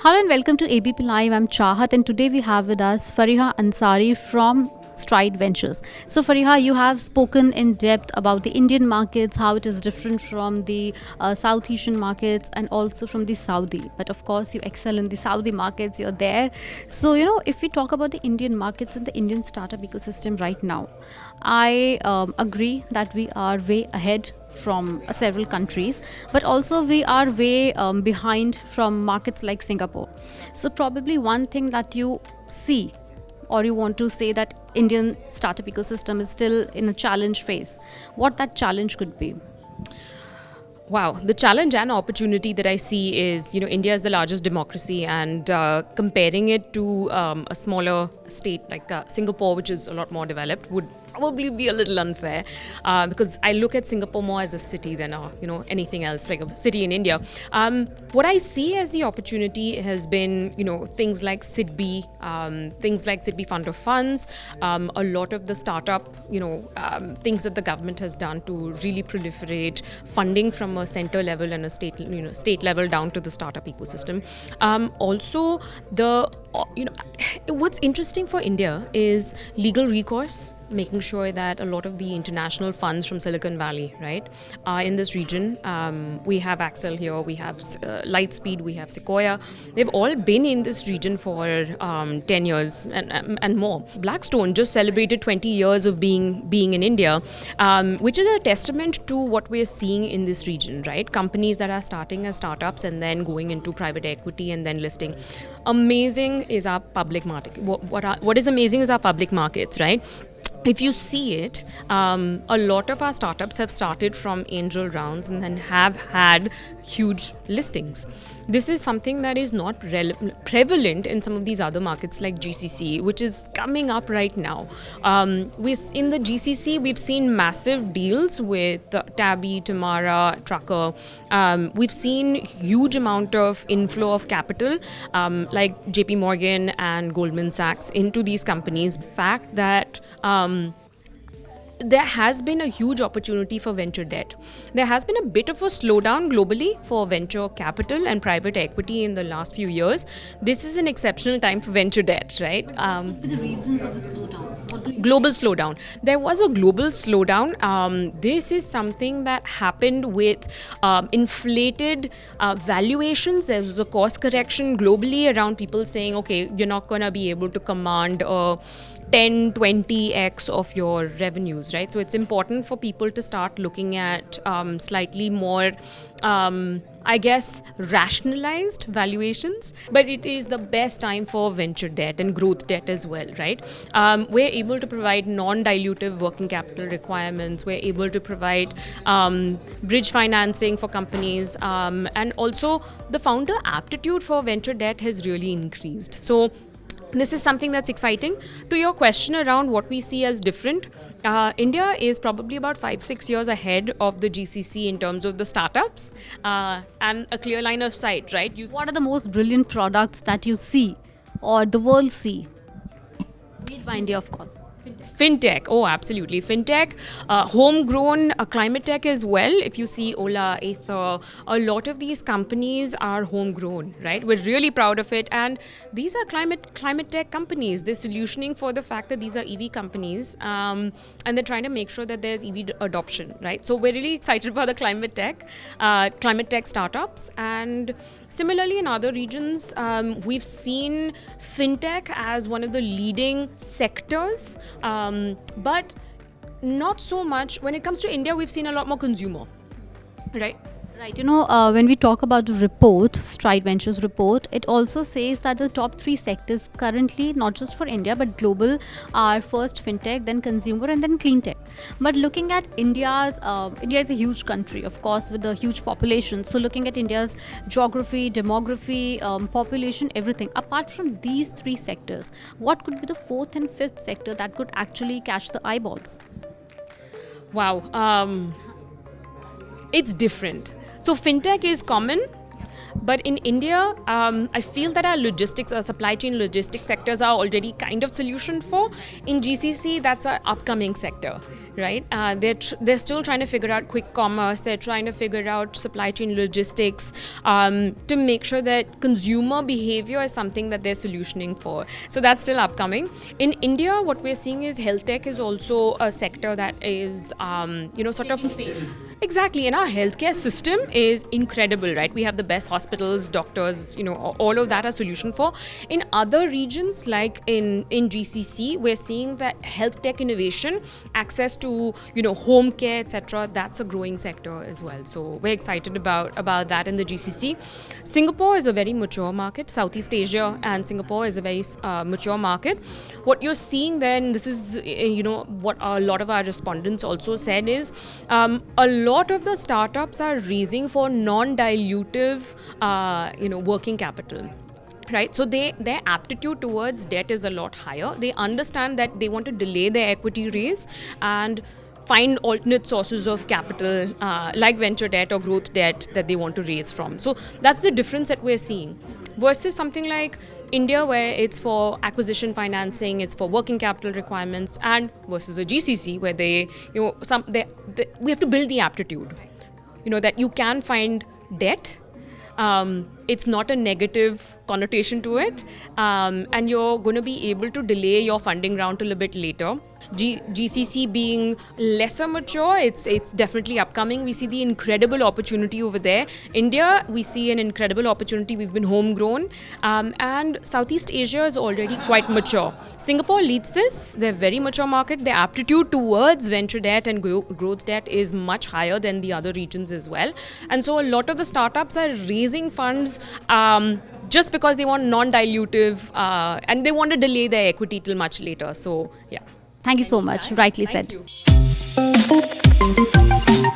Hello and welcome to ABP Live. I'm Chahat and today we have with us Fariha Ansari from Stride Ventures. So Fariha, you have spoken in depth about the Indian markets, how it is different from the South Asian markets and also from the Saudi. But of course, you excel in the Saudi markets, you're there. So, if we talk about the Indian markets and the Indian startup ecosystem right now, I agree that we are way ahead from several countries, but also we are way behind from markets like Singapore. So probably one thing that you see or you want to say that Indian startup ecosystem is still in a challenge phase, what that challenge could be. Wow, the challenge and opportunity that I see is, India is the largest democracy, and comparing it to a smaller state like Singapore, which is a lot more developed, would probably be a little unfair because I look at Singapore more as a city than anything else, like a city in India. What I see as the opportunity has been, things like SIDBI, things like SIDBI Fund of Funds, a lot of the startup, things that the government has done to really proliferate funding from a center level and a state level down to the startup ecosystem. Also, what's interesting for India is legal recourse, making sure that a lot of the international funds from Silicon Valley, right, are in this region. We have Axel here, we have Lightspeed, we have Sequoia. They've all been in this region for 10 years and more. Blackstone just celebrated 20 years of being in India, which is a testament to what we're seeing in this region, right? Companies that are starting as startups and then going into private equity and then listing. Amazing is our public market. What is amazing is our public markets, right? If you see it, a lot of our startups have started from angel rounds and then have had huge listings. This is something that is not prevalent in some of these other markets like GCC, which is coming up right now. In the GCC, we've seen massive deals with Tabby, Tamara, Trucker. We've seen huge amount of inflow of capital, like JP Morgan and Goldman Sachs into these companies. The fact that there has been a huge opportunity for venture debt. There has been a bit of a slowdown globally for venture capital and private equity in the last few years. This is an exceptional time for venture debt, right? What would be the reason for the slowdown? Global slowdown. There was a global slowdown. This is something that happened with inflated valuations. There was a cost correction globally around people saying, okay, you're not going to be able to command 10, 20x of your revenues, right? So it's important for people to start looking at slightly more, rationalized valuations. But it is the best time for venture debt and growth debt as well, right? We're able to provide non-dilutive working capital requirements. We're able to provide bridge financing for companies. And also the founder aptitude for venture debt has really increased. So this is something that's exciting. To your question around what we see as different, India is probably about 5-6 years ahead of the GCC in terms of the startups and a clear line of sight, right? What are the most brilliant products that you see or the world see? Made by India, of course. Fintech, oh absolutely. Fintech, homegrown climate tech as well. If you see Ola, Aether, a lot of these companies are homegrown, right? We're really proud of it, and these are climate tech companies. They're solutioning for the fact that these are EV companies, and they're trying to make sure that there's EV adoption, right? So we're really excited about the climate tech startups. And similarly in other regions, we've seen fintech as one of the leading sectors. But not so much. When it comes to India, we've seen a lot more consumer, right? Right. When we talk about the report, Stride Ventures report, it also says that the top 3 sectors currently, not just for India, but global, are first fintech, then consumer, and then clean tech. But looking at India is a huge country, of course, with a huge population. So looking at India's geography, demography, population, everything. Apart from these 3 sectors, what could be the 4th and 5th sector that could actually catch the eyeballs? Wow. It's different. So fintech is common. But in India, I feel that our supply chain logistics sectors are already kind of solution for. In GCC, that's our upcoming sector. Right, they're still trying to figure out quick commerce. They're trying to figure out supply chain logistics to make sure that consumer behavior is something that they're solutioning for. So that's still upcoming. In India, what we're seeing is health tech is also a sector that is, sort of exactly. And our healthcare system is incredible, right? We have the best hospitals, doctors, all of that are solution for. In other regions, like in GCC, we're seeing that health tech innovation, access to home care, etc., that's a growing sector as well. So we're excited about that in the GCC. Singapore is a very mature market. Southeast Asia and Singapore is a very mature market. What you're seeing then, this is what a lot of our respondents also said, is a lot of the startups are raising for non-dilutive working capital. Right, so their aptitude towards debt is a lot higher. They understand that they want to delay their equity raise and find alternate sources of capital like venture debt or growth debt that they want to raise from. So that's the difference that we're seeing versus something like India, where it's for acquisition financing, it's for working capital requirements, and versus a GCC where we have to build the aptitude, that you can find debt. It's not a negative connotation to it, and you're going to be able to delay your funding round till a bit later. GCC being lesser mature, it's definitely upcoming. We see the incredible opportunity over there. India, we see an incredible opportunity. We've been homegrown, and Southeast Asia is already quite mature. Singapore leads this. They're very mature market. Their aptitude towards venture debt and growth debt is much higher than the other regions as well. And so a lot of the startups are raising funds just because they want non-dilutive and they want to delay their equity till much later. So, yeah. Thank you so much. Rightly said. Thank you.